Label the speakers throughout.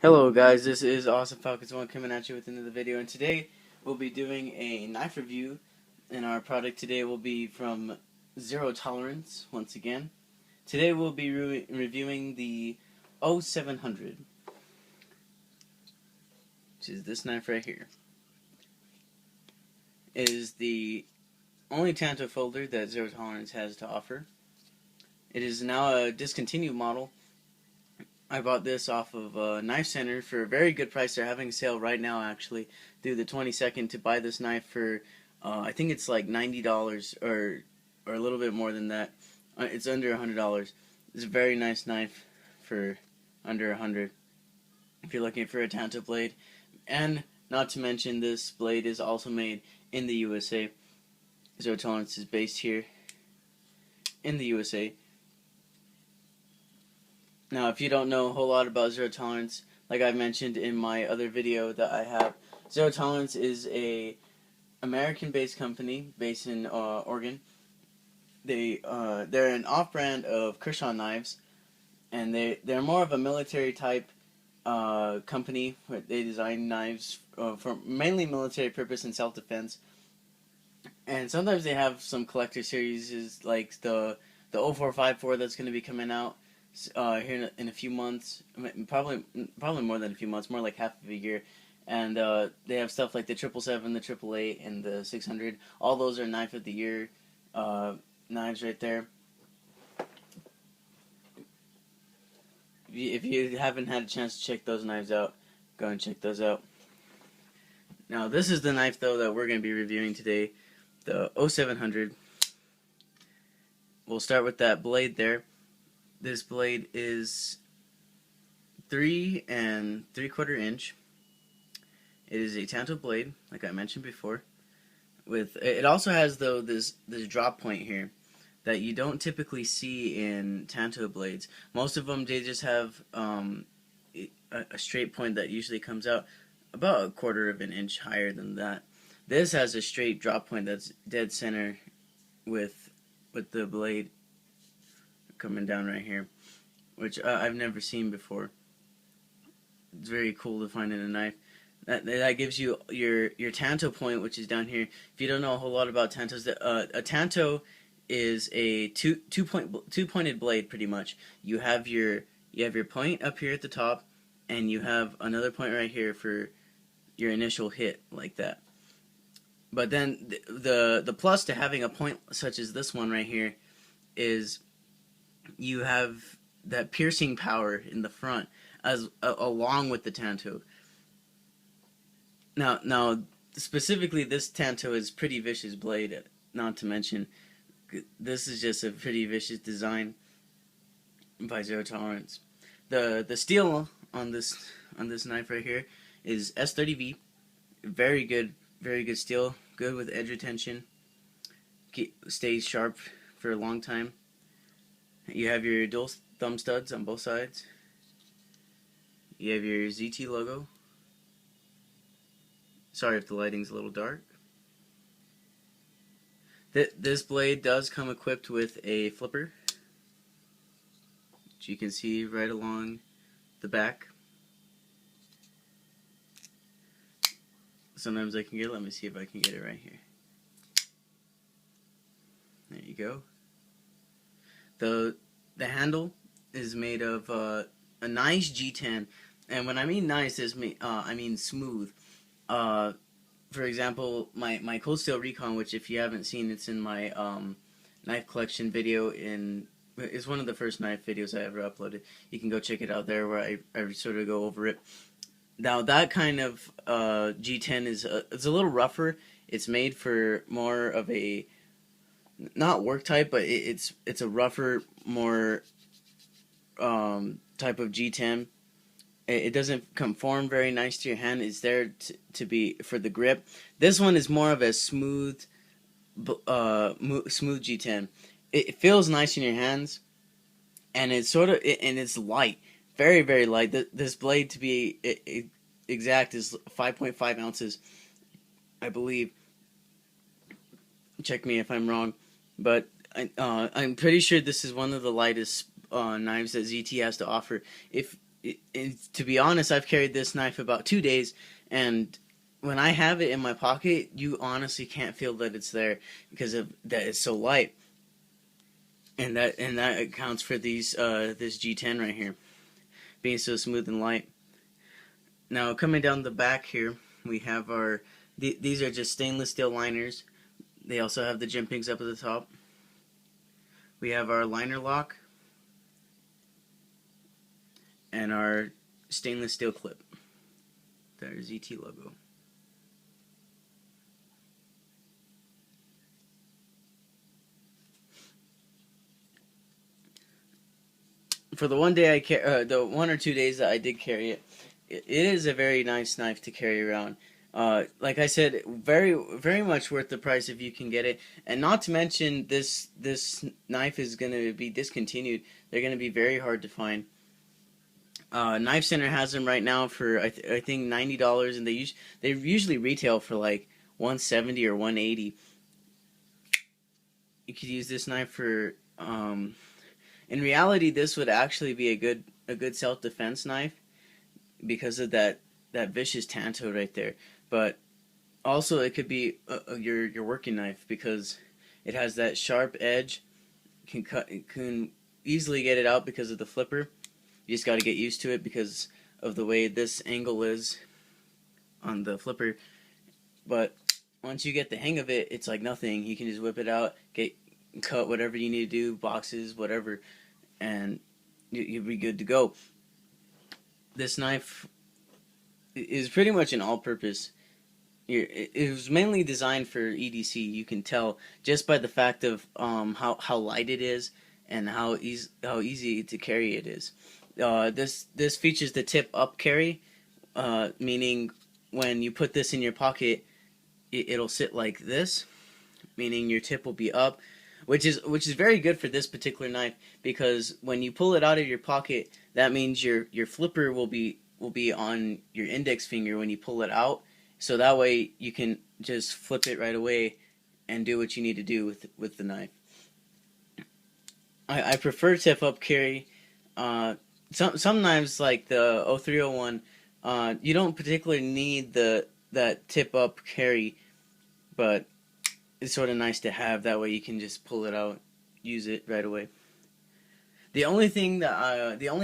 Speaker 1: Hello guys, this is Awesome Falcons 1 coming at you with another video, and today we'll be doing a knife review, and our product today will be from Zero Tolerance once again. Today we'll be reviewing the 0700, which is this knife right here. It is the only Tanto folder that Zero Tolerance has to offer. It is now a discontinued model. I bought this off of Knife Center for a very good price. They're having a sale right now, actually, through the 22nd to buy this knife for, I think it's like $90 or a little bit more than that. It's under $100. It's a very nice knife for under $100 if you're looking for a Tanto blade. And not to mention, this blade is also made in the USA. Zero Tolerance is based here in the USA. Now, if you don't know a whole lot about Zero Tolerance, like I mentioned in my other video that I have, Zero Tolerance is a American-based company based in Oregon. They're an off-brand of Kershaw knives, and they're more of a military type company. Where they design knives for mainly military purpose and self-defense. And sometimes they have some collector series, like the 0454 that's going to be coming out here in a few months, probably more than a few months, more like half of a year. And they have stuff like the 777, the 888, and the 600. All those are knife of the year knives right there. If you haven't had a chance to check those knives out, go and check those out. Now, this is the knife though that we're going to be reviewing today, the 0700. We'll start with that blade there. This blade is 3 3/4 inch. It is a Tanto blade, like I mentioned before. It also has though this drop point here that you don't typically see in Tanto blades. Most of them they just have a straight point that usually comes out about 1/4 inch higher than that. This has a straight drop point that's dead center with the blade coming down right here, which I've never seen before. It's very cool to find in a knife. That gives you your Tanto point, which is down here. If you don't know a whole lot about Tantos, a Tanto is a two-pointed blade, pretty much. You have your point up here at the top, and you have another point right here for your initial hit, like that. But then the plus to having a point such as this one right here is you have that piercing power in the front along with the Tanto. Now, specifically, this Tanto is pretty vicious blade. Not to mention, this is just a pretty vicious design by Zero Tolerance. The steel on this knife right here is S30V. Very good steel. Good with edge retention. Stays sharp for a long time. You have your dual thumb studs on both sides. You have your ZT logo. Sorry if the lighting's a little dark. This blade does come equipped with a flipper, which you can see right along the back. Sometimes I can get it. Let me see if I can get it right here. There you go. The handle is made of a nice G10, and when I mean nice, I mean smooth. For example, my Cold Steel Recon, which if you haven't seen, it's in my knife collection video. It's one of the first knife videos I ever uploaded. You can go check it out there, where I sort of go over it. Now that kind of G10 it's a little rougher. It's made for more of a not work type, but it's a rougher, more type of G10. It doesn't conform very nice to your hand. It's there to be for the grip. This one is more of a smooth G10. It feels nice in your hands, and it's light, very light. This blade, to be exact, is 5.5 ounces, I believe. Check me if I'm wrong, but I'm pretty sure this is one of the lightest knives that ZT has to offer. To be honest, I've carried this knife about 2 days, and when I have it in my pocket, you honestly can't feel that it's there because of that it's so light, and that accounts for this G10 right here being so smooth and light. Now coming down the back here, we have these are just stainless steel liners. They also have the jimpings up at the top. We have our liner lock and our stainless steel clip. There's ZT logo. For the the 1 or 2 days that I did carry it, it is a very nice knife to carry around. Like I said, very much worth the price if you can get it. And not to mention, this knife is going to be discontinued. They're going to be very hard to find. Knife Center has them right now for I think $90, and they usually retail for like 170 or 180. You could use this knife for. In reality, this would actually be a good self defense knife because of that vicious tanto right there. But also, it could be your working knife because it has that sharp edge. Can easily get it out because of the flipper. You just got to get used to it because of the way this angle is on the flipper. But once you get the hang of it, it's like nothing. You can just whip it out, cut whatever you need to do, boxes, whatever, and you'll be good to go. This knife is pretty much an all-purpose. It was mainly designed for EDC. You can tell just by the fact of how light it is and how easy to carry it is. This features the tip up carry, meaning when you put this in your pocket, it'll sit like this, meaning your tip will be up, which is very good for this particular knife because when you pull it out of your pocket, that means your flipper will be on your index finger when you pull it out, so that way you can just flip it right away and do what you need to do with the knife. I prefer tip up carry. Some knives like the 0301, you don't particularly need that tip up carry, but it's sort of nice to have. That way you can just pull it out, use it right away. The only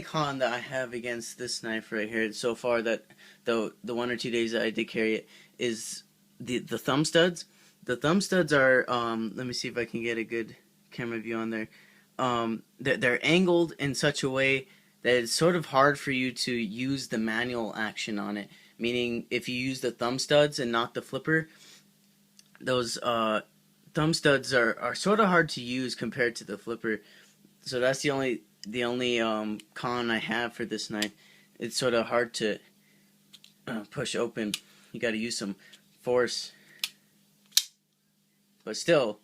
Speaker 1: con that I have against this knife right here so far, that the 1 or 2 days that I did carry it, is the thumb studs. The thumb studs are let me see if I can get a good camera view on there. They're angled in such a way that it's sort of hard for you to use the manual action on it. Meaning, if you use the thumb studs and not the flipper, those thumb studs are sort of hard to use compared to the flipper. So that's the only con I have for this knife. It's sort of hard to push open. You got to use some force, but still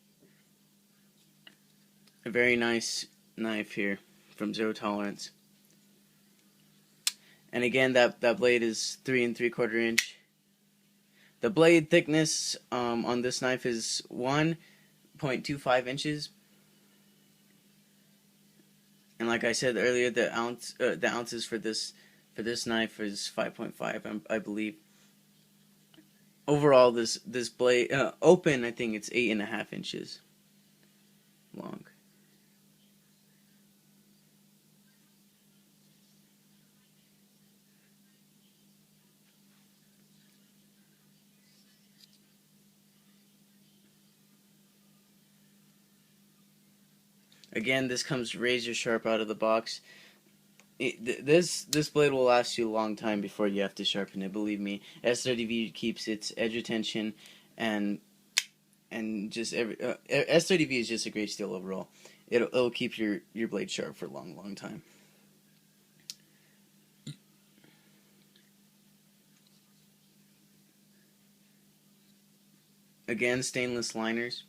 Speaker 1: a very nice knife here from Zero Tolerance. And again, that blade is 3 3/4 inch. The blade thickness on this knife is 1.25 inches. And like I said earlier, the ounces for this knife is 5.5, I believe. Overall, this blade open, I think it's 8.5 inches long. Again, this comes razor sharp out of the box. This blade will last you a long time before you have to sharpen it. Believe me, S30V keeps its edge retention, and just S30V is just a great steel overall. It'll keep your blade sharp for a long time. Again, stainless liners.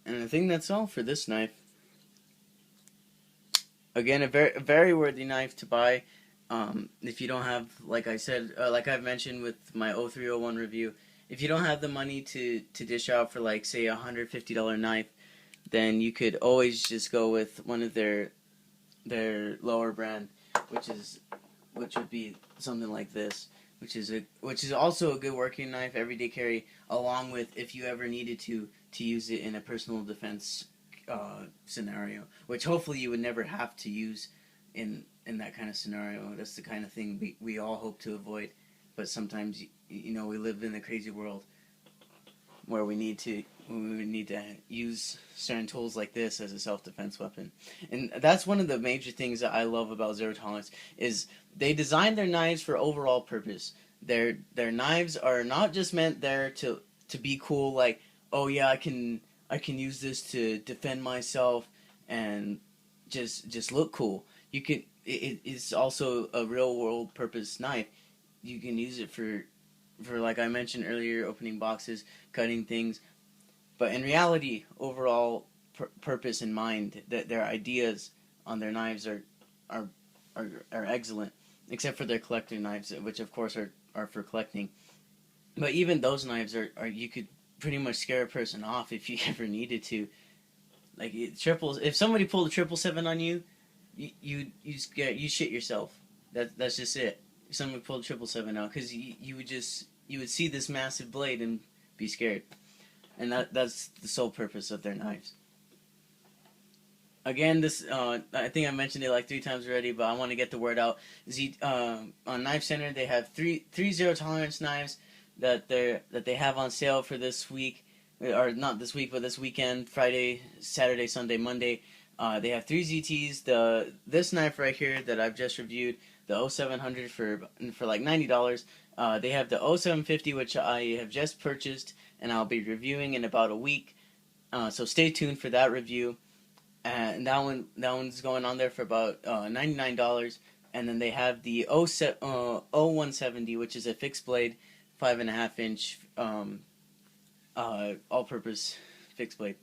Speaker 1: And I think that's all for this knife. Again, a very worthy knife to buy. If you don't have, like I said, like I've mentioned with my 0301 review, if you don't have the money to dish out for like say $150 knife, then you could always just go with one of their lower brand, which would be something like this, which is also a good working knife, everyday carry, along with if you ever needed to use it in a personal defense scenario, which hopefully you would never have to use in that kind of scenario. That's the kind of thing we all hope to avoid, but sometimes we live in a crazy world where we need to use certain tools like this as a self-defense weapon. And that's one of the major things that I love about Zero Tolerance is they design their knives for overall purpose. Their knives are not just meant there to be cool, like, oh yeah, I can use this to defend myself and just look cool. It's also a real world purpose knife. You can use it for like I mentioned earlier, opening boxes, cutting things. But in reality, overall purpose in mind, that their ideas on their knives are are excellent, except for their collector knives, which of course are for collecting. But even those knives are you could pretty much scare a person off if you ever needed to. Like triples, if somebody pulled a 777 on you, you shit yourself. That's just it. If someone pulled a 777 out, because you would see this massive blade and be scared, and that's the sole purpose of their knives. Again, this I think I mentioned it like 3 times already, but I want to get the word out. On Knife Center, they have three zero tolerance knives that they have on sale for this week, or not this week, but this weekend, Friday, Saturday, Sunday, Monday. They have 3 ZTs. This knife right here that I've just reviewed, the 0700 for like $90. They have the 0750, which I have just purchased and I'll be reviewing in about a week. So stay tuned for that review. And that one's going on there for about $99. And then they have the 0170, which is a fixed blade, 5.5 inch all-purpose fixed blade.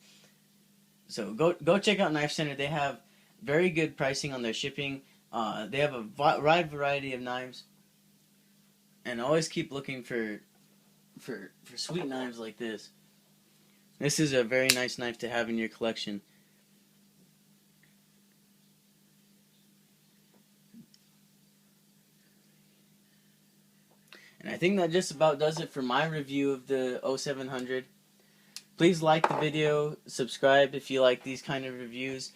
Speaker 1: So go check out Knife Center. They have very good pricing on their shipping. They have a wide variety of knives, and always keep looking for sweet knives like this. This is a very nice knife to have in your collection. And I think that just about does it for my review of the 0700. Please like the video, subscribe if you like these kind of reviews,